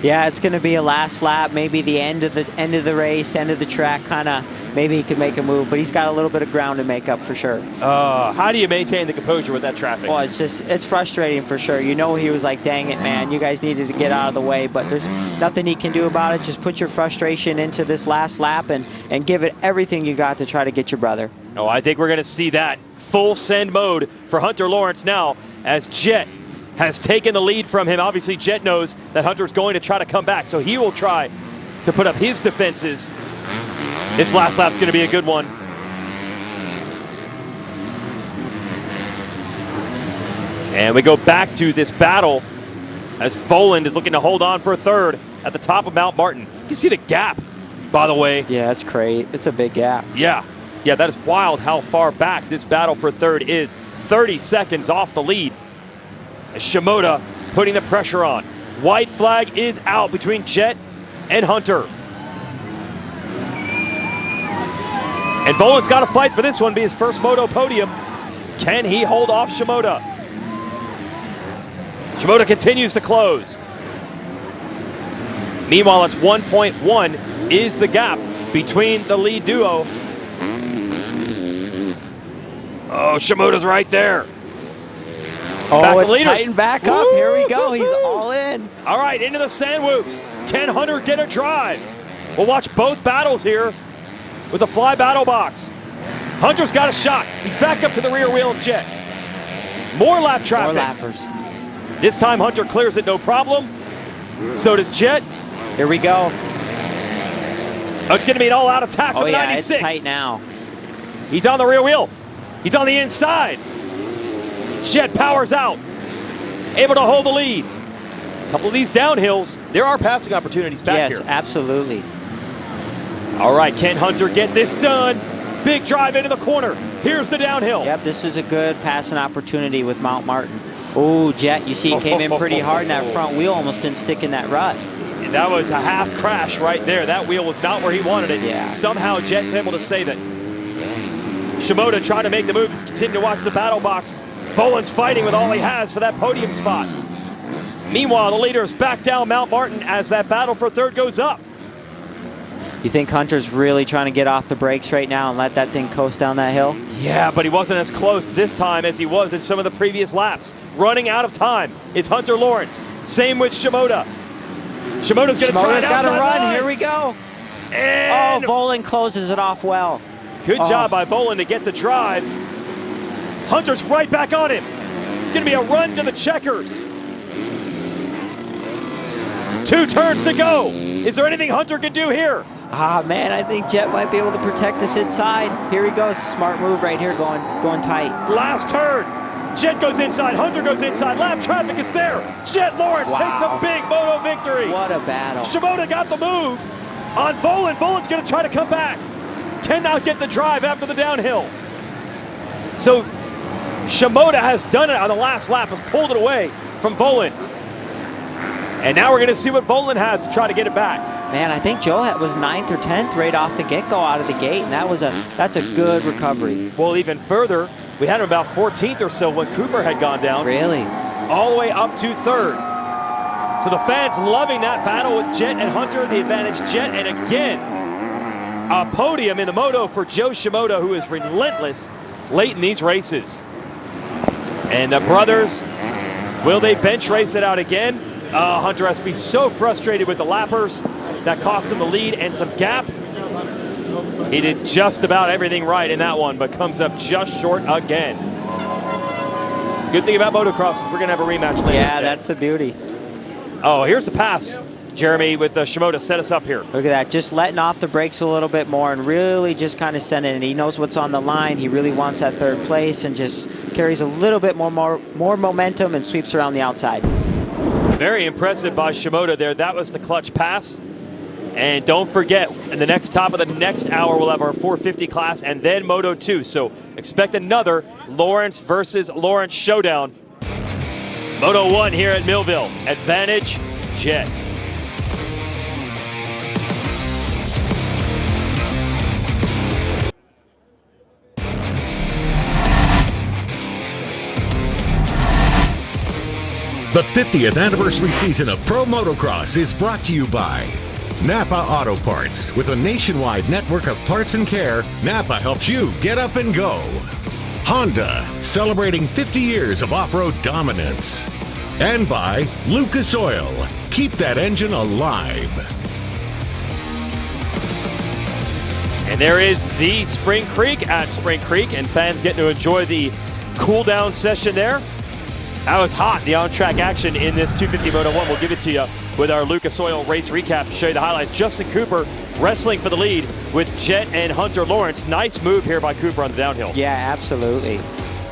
Yeah, it's going to be a last lap, maybe the end of the race, end of the track, kind of. Maybe he could make a move, but he's got a little bit of ground to make up for sure. How do you maintain the composure with that traffic? Well, it's frustrating for sure. You know, he was like, dang it, man, you guys needed to get out of the way, but there's nothing he can do about it. Just put your frustration into this last lap and give it everything you got to try to get your brother. Oh, I think we're going to see that full send mode for Hunter Lawrence now as Jet has taken the lead from him. Obviously, Jet knows that Hunter's going to try to come back, so he will try to put up his defenses. This last lap's going to be a good one. And we go back to this battle as Voland is looking to hold on for a third at the top of Mount Martin. You see the gap, by the way. Yeah, it's crazy. It's a big gap. Yeah, that is wild how far back this battle for third is. 30 seconds off the lead. Shimoda putting the pressure on. White flag is out between Jet and Hunter. And Voland's got to fight for this one, be his first Moto podium. Can he hold off Shimoda? Shimoda continues to close. Meanwhile, it's 1.1 is the gap between the lead duo. Oh, Shimoda's right there. Oh, it's tightened back up. Here we go. He's all in. All right, into the sand whoops. Can Hunter get a drive? We'll watch both battles here. with a fly battle box. Hunter's got a shot. He's back up to the rear wheel of Jet. More lap traffic. More lappers. This time Hunter clears it no problem. So does Jet. Here we go. Oh, it's going to be an all-out attack from the 96. It's tight now. He's on the rear wheel. He's on the inside. Jet powers out. Able to hold the lead. A couple of these downhills, there are passing opportunities back here. Yes, absolutely. All right, can Hunter get this done? Big drive into the corner. Here's the downhill. Yep, this is a good passing opportunity with Mount Martin. Oh, Jet, you see he came in pretty hard, and that front wheel almost didn't stick in that rut. And that was a half crash right there. That wheel was not where he wanted it. Yeah. Somehow Jet's able to save it. Shimoda trying to make the move. He's continuing to watch the battle box. Volan's fighting with all he has for that podium spot. Meanwhile, the leader is back down Mount Martin as that battle for third goes up. You think Hunter's really trying to get off the brakes right now and let that thing coast down that hill? Yeah, but he wasn't as close this time as he was in some of the previous laps. Running out of time is Hunter Lawrence. Same with Shimoda. Shimoda's going to try it outside got to run. line. Here we go. And Volan closes it off well. Good job by Volan to get the drive. Hunter's right back on him. It's going to be a run to the checkers. 2 turns to go. Is there anything Hunter can do here? Ah, man, I think Jet might be able to protect this inside. Here he goes. Smart move right here, going tight. Last turn. Jet goes inside. Hunter goes inside. Lap traffic is there. Jet Lawrence takes a big moto victory. What a battle. Shimoda got the move on Volan. Volan's going to try to come back. Cannot get the drive after the downhill. So Shimoda has done it on the last lap, has pulled it away from Volan. And now we're going to see what Volan has to try to get it back. Man, I think Joe was 9th or 10th right off the get-go out of the gate, and that's a good recovery. Well, even further, we had him about 14th or so when Cooper had gone down. Really? All the way up to 3rd. So the fans loving that battle with Jet and Hunter, the advantage Jet, and again, a podium in the Moto for Joe Shimoda, who is relentless late in these races. And the brothers, will they bench race it out again? Hunter has to be so frustrated with the lappers. That cost him the lead and some gap. He did just about everything right in that one, but comes up just short again. Good thing about motocross is we're going to have a rematch later. Yeah, that's the beauty. Oh, here's the pass. Jeremy with Shimoda set us up here. Look at that, just letting off the brakes a little bit more and really just kind of sending it. He knows what's on the line. He really wants that 3rd place and just carries a little bit more momentum and sweeps around the outside. Very impressive by Shimoda there. That was the clutch pass. And don't forget, in the top of the next hour, we'll have our 450 class and then Moto 2. So expect another Lawrence versus Lawrence showdown. Moto 1 here at Millville. Advantage Jet. The 50th anniversary season of Pro Motocross is brought to you by Napa Auto Parts. With a nationwide network of parts and care, Napa helps you get up and go. Honda, celebrating 50 years of off-road dominance. And by Lucas Oil. Keep that engine alive. And there is the Spring Creek at Spring Creek, and fans get to enjoy the cool-down session there. That was hot, the on-track action in this 250 Moto 1. We'll give it to you with our Lucas Oil race recap to show you the highlights. Justin Cooper wrestling for the lead with Jet and Hunter Lawrence. Nice move here by Cooper on the downhill. Yeah, absolutely.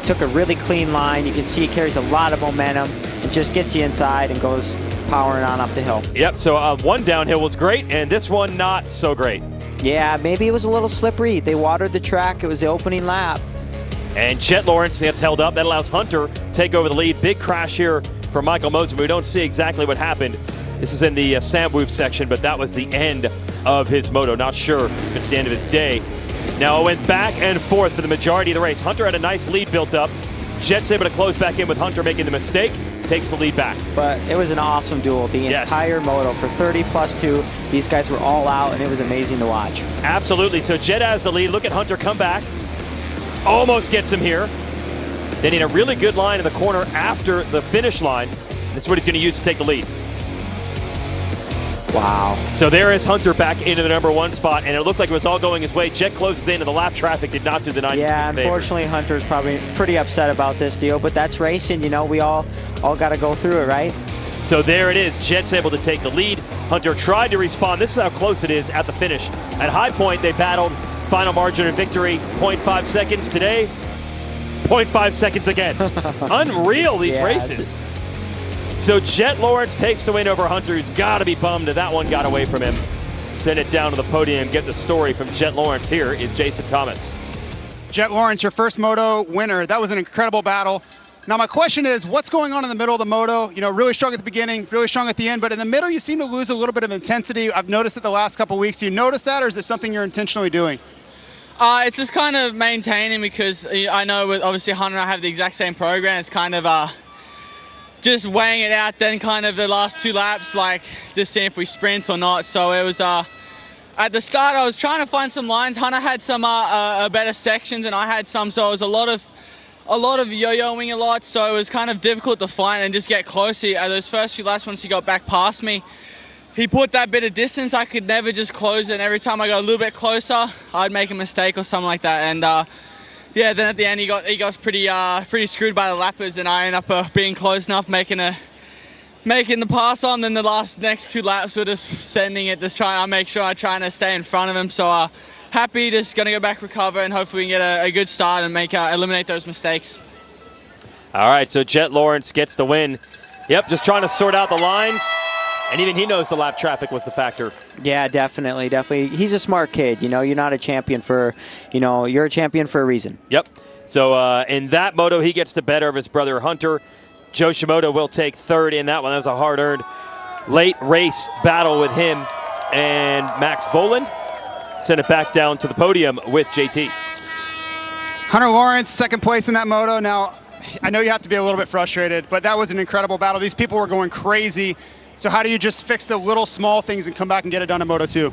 Took a really clean line. You can see it carries a lot of momentum. It just gets you inside and goes powering on up the hill. Yep, so one downhill was great, and this one not so great. Yeah, maybe it was a little slippery. They watered the track. It was the opening lap. And Jet Lawrence gets held up. That allows Hunter to take over the lead. Big crash here for Michael Moser. We don't see exactly what happened. This is in the Samwoop section, but that was the end of his moto. Not sure if it's the end of his day. Now it went back and forth for the majority of the race. Hunter had a nice lead built up. Jet's able to close back in with Hunter making the mistake. Takes the lead back. But it was an awesome duel. The entire moto for 30+2. These guys were all out, and it was amazing to watch. Absolutely. So Jet has the lead. Look at Hunter come back. Almost gets him here. Then he had a really good line in the corner after the finish line. This is what he's going to use to take the lead. Wow. So there is Hunter back into the #1 spot, and it looked like it was all going his way. Jet closes in, and the lap traffic did not do the 90. Yeah, unfortunately, Hunter's probably pretty upset about this deal, but that's racing. You know, we all got to go through it, right? So there it is. Jet's able to take the lead. Hunter tried to respond. This is how close it is at the finish. At High Point, they battled. Final margin of victory, 0.5 seconds. Today, 0.5 seconds again. Unreal, these races. So Jet Lawrence takes the win over Hunter, who's got to be bummed that that one got away from him. Send it down to the podium, get the story from Jet Lawrence. Here is Jason Thomas. Jet Lawrence, your first moto winner. That was an incredible battle. Now my question is, what's going on in the middle of the moto? You know, really strong at the beginning, really strong at the end, but in the middle you seem to lose a little bit of intensity. I've noticed it the last couple of weeks. Do you notice that, or is it something you're intentionally doing? It's just kind of maintaining, because I know with obviously Hunter and I have the exact same program. It's kind of just weighing it out, then kind of the last 2 laps, like just seeing if we sprint or not. So it was at the start I was trying to find some lines. Hunter had some better sections and I had some, so it was a lot of yo-yoing a lot, so it was kind of difficult to find and just get close. Those first few laps, once he got back past me, he put that bit of distance. I could never just close it, and every time I got a little bit closer, I'd make a mistake or something like that. And yeah, then at the end he got pretty screwed by the lappers, and I ended up being close enough, making the pass on. Then the next 2 laps were just sending it, just trying to make sure I trying to stay in front of him. So happy, just gonna go back, recover, and hopefully we can get a good start and eliminate those mistakes. All right, so Jet Lawrence gets the win. Yep, just trying to sort out the lines. And even he knows the lap traffic was the factor. Yeah, definitely. He's a smart kid. You know, you're not a champion for, you're a champion for a reason. Yep. So in that moto, he gets the better of his brother Hunter. Joe Shimoda will take 3rd in that one. That was a hard-earned late race battle with him. And Max Voland sent it back down to the podium with JT. Hunter Lawrence, 2nd place in that moto. Now, I know you have to be a little bit frustrated, but that was an incredible battle. These people were going crazy. So how do you just fix the little small things and come back and get it done in Moto 2?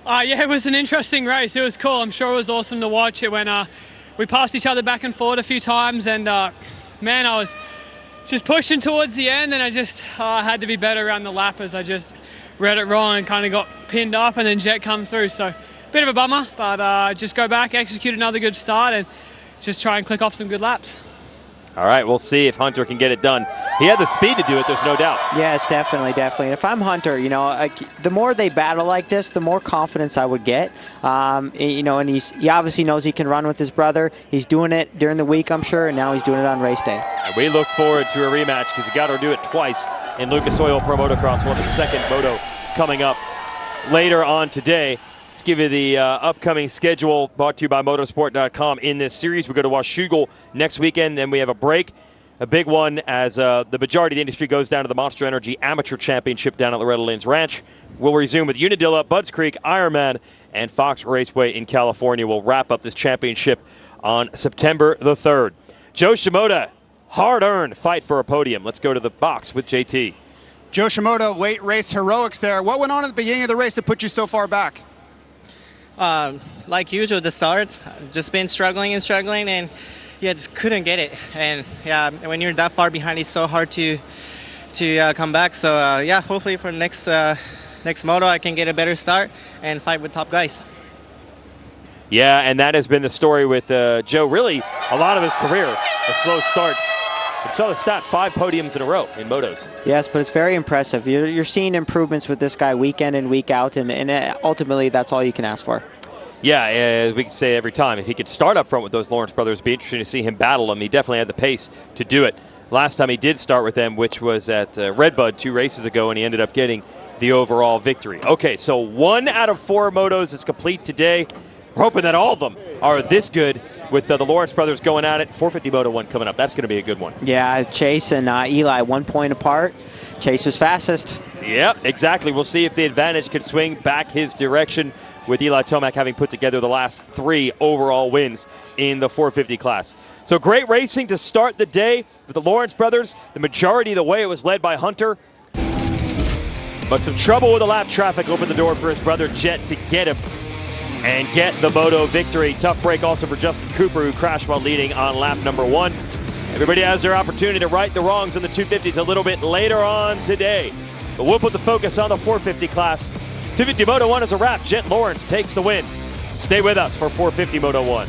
Yeah, it was an interesting race. It was cool. I'm sure it was awesome to watch it when we passed each other back and forth a few times. And man, I was just pushing towards the end, and I just had to be better around the lap as I just read it wrong and kind of got pinned up, and then Jet come through. So bit of a bummer, but just go back, execute another good start, and just try and click off some good laps. All right, we'll see if Hunter can get it done. He had the speed to do it, there's no doubt. Yes, definitely. And if I'm Hunter, the more they battle like this, the more confidence I would get. And he obviously knows he can run with his brother. He's doing it during the week, I'm sure, and now he's doing it on race day. And we look forward to a rematch, because you got to do it twice in Lucas Oil Pro Motocross. We'll have a 2nd moto coming up later on today. Let's give you the upcoming schedule brought to you by motorsport.com. In this series, we go to Washougal next weekend, and we have a break, a big one, as the majority of the industry goes down to the Monster Energy Amateur Championship down at Loretta Lynn's Ranch. We'll resume with Unadilla, Budds Creek, Ironman, and Fox Raceway in California. We'll wrap up this championship on September the 3rd. Joe Shimoda, hard-earned fight for a podium. Let's go to the box with JT. Joe Shimoda, late race heroics there. What went on at the beginning of the race to put you so far back? Like usual, the start, just been struggling, and yeah, just couldn't get it. And yeah, when you're that far behind, it's so hard to come back. So yeah, hopefully for next moto, I can get a better start and fight with top guys. Yeah, and that has been the story with Joe. Really, a lot of his career, the slow starts. I saw the stat, 5 podiums in a row in motos. Yes, but it's very impressive. You're seeing improvements with this guy week in and week out, and ultimately that's all you can ask for. Yeah, we can say every time, if he could start up front with those Lawrence brothers, it'd be interesting to see him battle them. He definitely had the pace to do it. Last time he did start with them, which was at Redbud 2 races ago, and he ended up getting the overall victory. Okay, so 1 out of 4 motos is complete today. We're hoping that all of them are this good, with the Lawrence brothers going at it. 450 Moto 1 coming up. That's going to be a good one. Yeah, Chase and Eli 1 point apart. Chase was fastest. Yep, exactly. We'll see if the advantage can swing back his direction, with Eli Tomac having put together the last 3 overall wins in the 450 class. So great racing to start the day with the Lawrence brothers. The majority of the way it was led by Hunter. But some trouble with the lap traffic opened the door for his brother Jet to get him and get the moto victory. Tough break also for Justin Cooper, who crashed while leading on lap number 1. Everybody has their opportunity to right the wrongs in the 250s a little bit later on today. but we'll put the focus on the 450 class. 250 Moto 1 is a wrap. Jet Lawrence takes the win. Stay with us for 450 Moto 1.